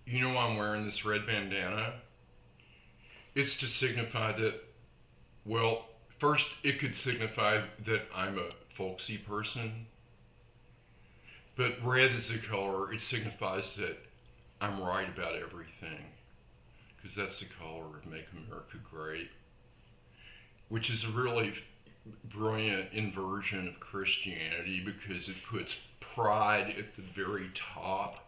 You know why I'm wearing this red bandana? It's to signify that, well, first, it could signify that I'm a folksy person, but red is the color. It signifies that I'm right about everything, because that's the color of Make America Great, which is a really brilliant inversion of Christianity because it puts pride at the very top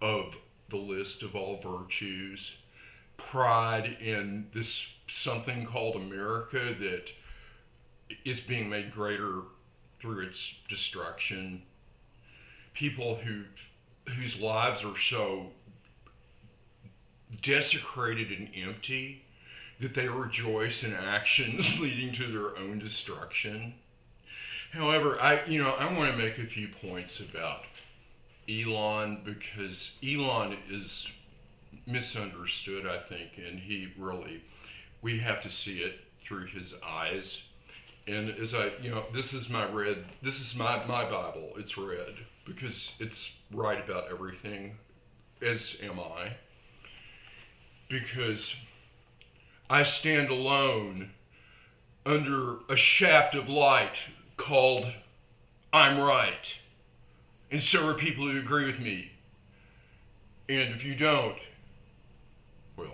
of the list of all virtues. Pride in this something called America that is being made greater through its destruction. People whose lives are so desecrated and empty that they rejoice in actions leading to their own destruction. However, I want to make a few points about Elon because Elon is misunderstood, I think, and we have to see it through his eyes. And this is my Bible. It's red because it's right about everything, as am I. Because I stand alone under a shaft of light called I'm right. And so are people who agree with me. And if you don't, well,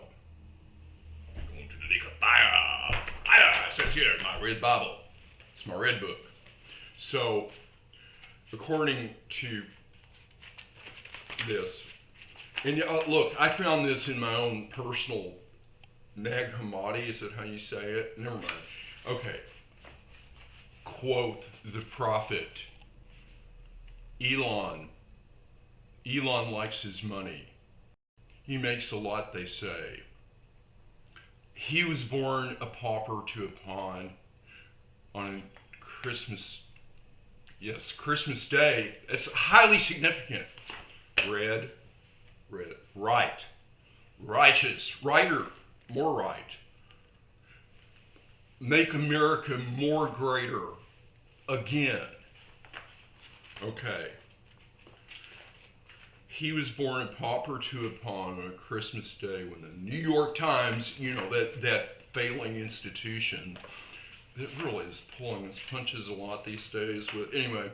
you're going to the lake of fire. Fire, it says here in my red Bible. It's my red book. So, according to this, and look, I found this in my own personal Nag Hammadi, is that how you say it? Never mind. Okay. Quote the prophet. Elon likes his money. He makes a lot, they say. He was born a pauper to a pawn on Christmas Day. It's highly significant. Red, right, righteous, righter, more right. Make America more greater again. Okay. He was born a pauper to a pawn on a Christmas Day when the New York Times, that failing institution that really is pulling its punches a lot these days. But anyway,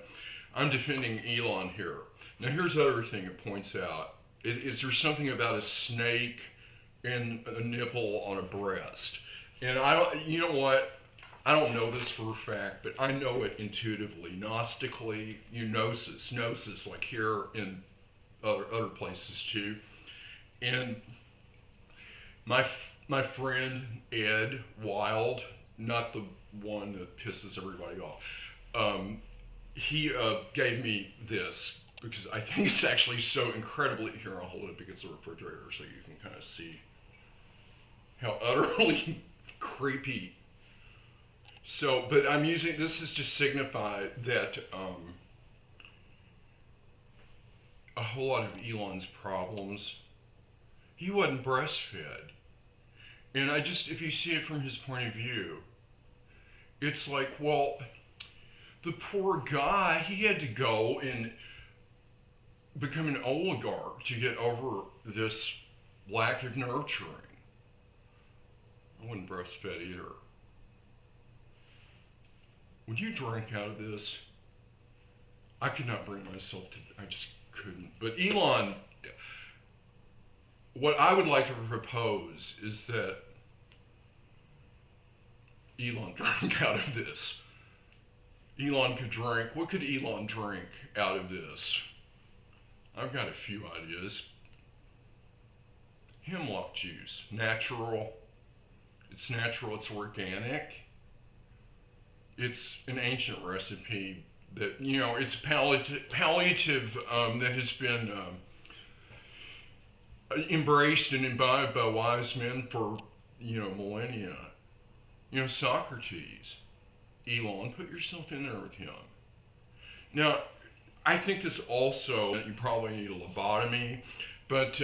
I'm defending Elon here. Now here's the other thing it points out. Is there something about a snake and a nipple on a breast? And you know what? I don't know this for a fact, but I know it intuitively, gnostically, gnosis, like here in other places too. And my friend Ed Wild, not the one that pisses everybody off, he gave me this because I think it's actually so incredibly. Here, I'll hold it against the refrigerator so you can kind of see how utterly creepy. So, but I'm using this is to signify that a whole lot of Elon's problems, he wasn't breastfed. And if you see it from his point of view, it's like, well, the poor guy, he had to go and become an oligarch to get over this lack of nurturing. I wasn't breastfed either. Would you drink out of this? I could not bring myself to, I just couldn't. But Elon, what I would like to propose is that Elon drank out of this. Elon could drink, what could Elon drink out of this? I've got a few ideas. Hemlock juice, natural. It's natural, it's organic. It's an ancient recipe that, it's palliative that has been embraced and imbibed by wise men for, millennia. Socrates, Elon, put yourself in there with him. Now, I think this also, you probably need a lobotomy, but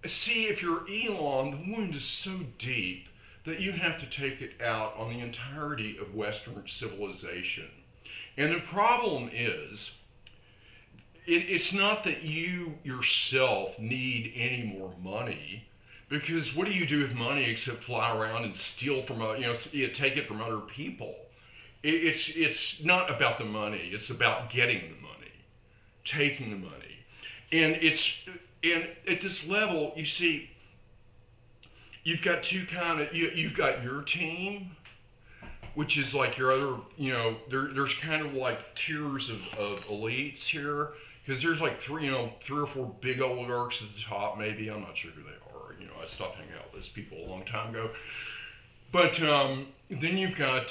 see, if you're Elon, the wound is so deep that you have to take it out on the entirety of Western civilization. And the problem is, it's not that you yourself need any more money, because what do you do with money except fly around and steal from take it from other people? It's not about the money. It's about getting the money, taking the money, and at this level, you see, you've got you've got your team, which is like your other, there's kind of like tiers of elites here, because there's like three or four big oligarchs at the top, maybe. I'm not sure who they are. I stopped hanging out with those people a long time ago. But then you've got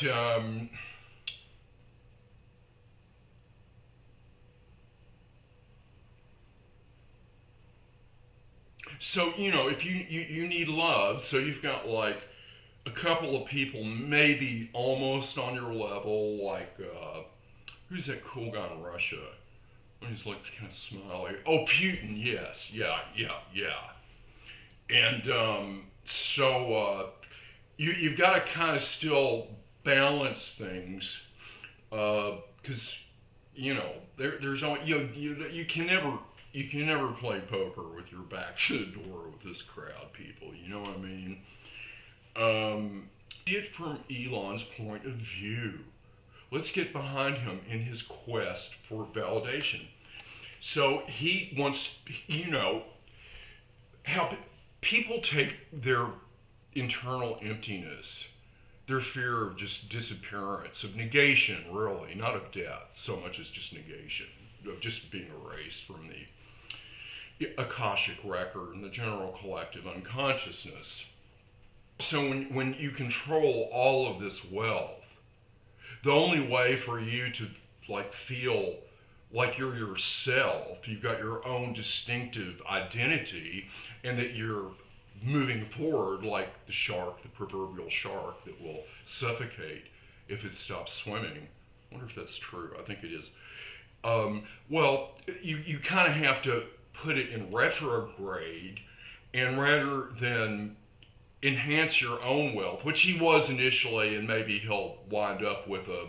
so if you need love, so you've got like a couple of people maybe almost on your level, like who's that cool guy in Russia? He's like kind of smiley. Oh, Putin, yes, yeah. And you've got to kind of still balance things, because there's only you can never play poker with your back to the door with this crowd, people. You know what I mean? See it from Elon's point of view. Let's get behind him in his quest for validation. So he wants, how people take their internal emptiness, their fear of just disappearance, of negation, really, not of death so much as just negation, of just being erased from the Akashic record and the general collective unconsciousness. So when you control all of this wealth, the only way for you to feel like you're yourself, you've got your own distinctive identity, and that you're moving forward like the shark, the proverbial shark that will suffocate if it stops swimming. I wonder if that's true. I think it is. Well, you kind of have to put it in retrograde, and rather than enhance your own wealth, which he was initially, and maybe he'll wind up with a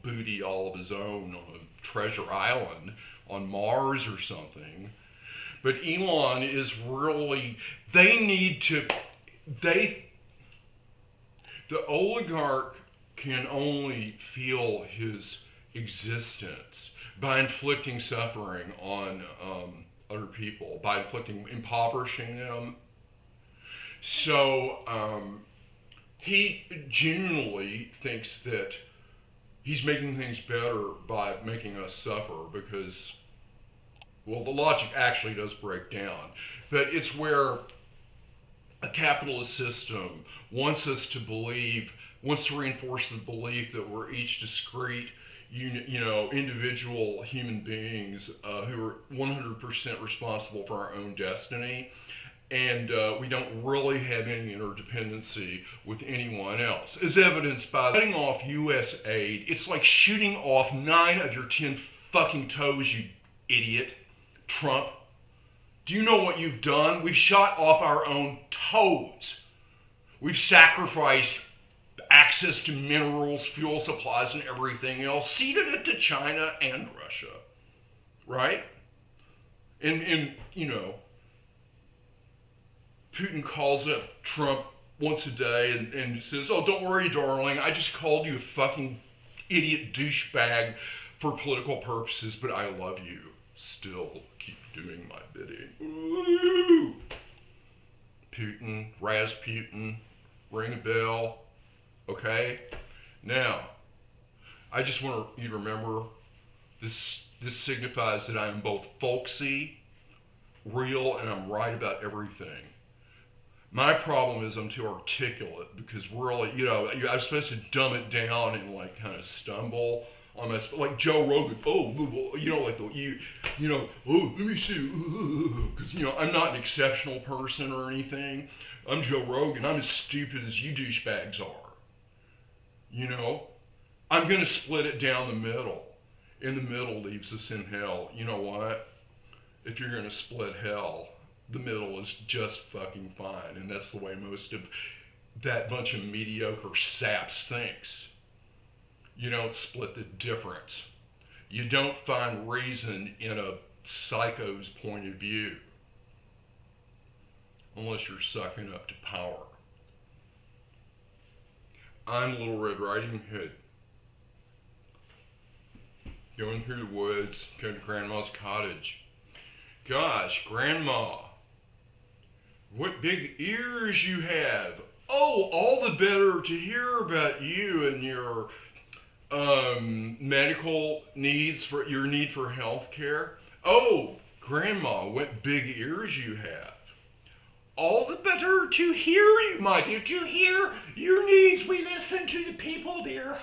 booty all of his own on a treasure island on Mars or something. But Elon is really, the oligarch can only feel his existence by inflicting suffering on other people, by impoverishing them. So he genuinely thinks that he's making things better by making us suffer, because, well, the logic actually does break down. But it's where a capitalist system wants to reinforce the belief that we're each discrete, individual human beings who are 100% responsible for our own destiny. And we don't really have any interdependency with anyone else, as evidenced by cutting off U.S. aid. It's like shooting off 9 of your 10 fucking toes, you idiot, Trump. Do you know what you've done? We've shot off our own toes. We've sacrificed access to minerals, fuel supplies, and everything else, ceded it to China and Russia, right? And Putin calls up Trump once a day and says, "Oh, don't worry, darling. I just called you a fucking idiot douchebag for political purposes, but I love you. Still keep doing my bidding." Ooh. Putin, Rasputin, ring a bell. Okay? Now, I just want you to remember this signifies that I am both folksy, real, and I'm right about everything. My problem is I'm too articulate, because really, I'm supposed to dumb it down and kind of stumble on my, like Joe Rogan. Oh, let me see, because I'm not an exceptional person or anything. I'm Joe Rogan. I'm as stupid as you douchebags are. I'm gonna split it down the middle. And the middle leaves us in hell. You know what? If you're gonna split hell, the middle is just fucking fine, and that's the way most of that bunch of mediocre saps thinks. You don't split the difference. You don't find reason in a psycho's point of view unless you're sucking up to power. I'm Little Red Riding Hood. Going through the woods, going to Grandma's cottage. Gosh, Grandma, what big ears you have. Oh, all the better to hear about you and your medical needs, for your need for health care. Oh, Grandma, what big ears you have. All the better to hear you, my dear, to hear your needs. We listen to the people, dear.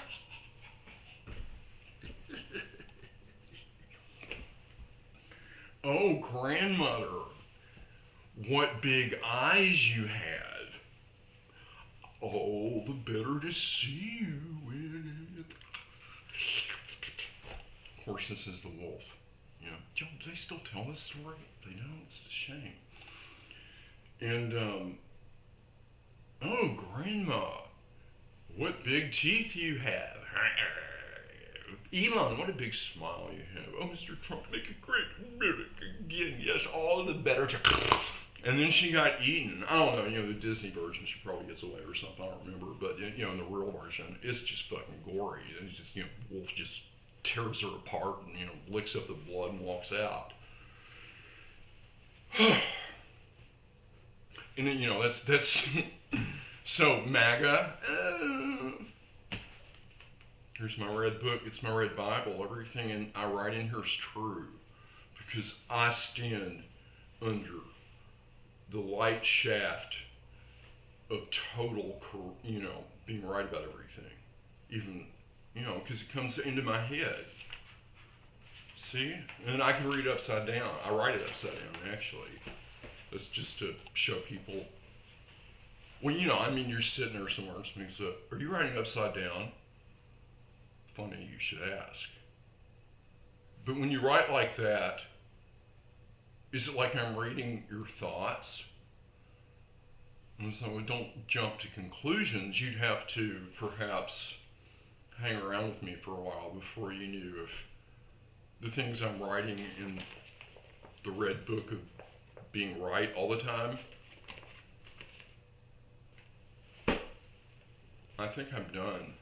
Oh, grandmother, what big eyes you had. Oh, the better to see you with. Of course, this is the wolf. You know, do they still tell this story? They don't. It's a shame. And, oh, Grandma, what big teeth you have. Elon, what a big smile you have. Oh, Mr. Trump, make a great America again. Yes, all the better. And then she got eaten. I don't know, you know, the Disney version, she probably gets away or something. I don't remember. But, you know, in the real version, it's just fucking gory. And it's just, you know, Wolf just tears her apart and, you know, licks up the blood and walks out. And then, you know, that's so MAGA. Here's my red book. It's my red Bible. Everything I write in here is true because I stand under the light shaft of total, you know, being right about everything. Even, you know, because it comes into my head. See? And I can read it upside down. I write it upside down, actually. That's just to show people. Well, you know, I mean, you're sitting there somewhere and somebody says, are you writing upside down? Funny you should ask. But when you write like that, is it like I'm reading your thoughts? And so don't jump to conclusions. You'd have to perhaps hang around with me for a while before you knew if the things I'm writing in the red book of being right all the time. I think I'm done.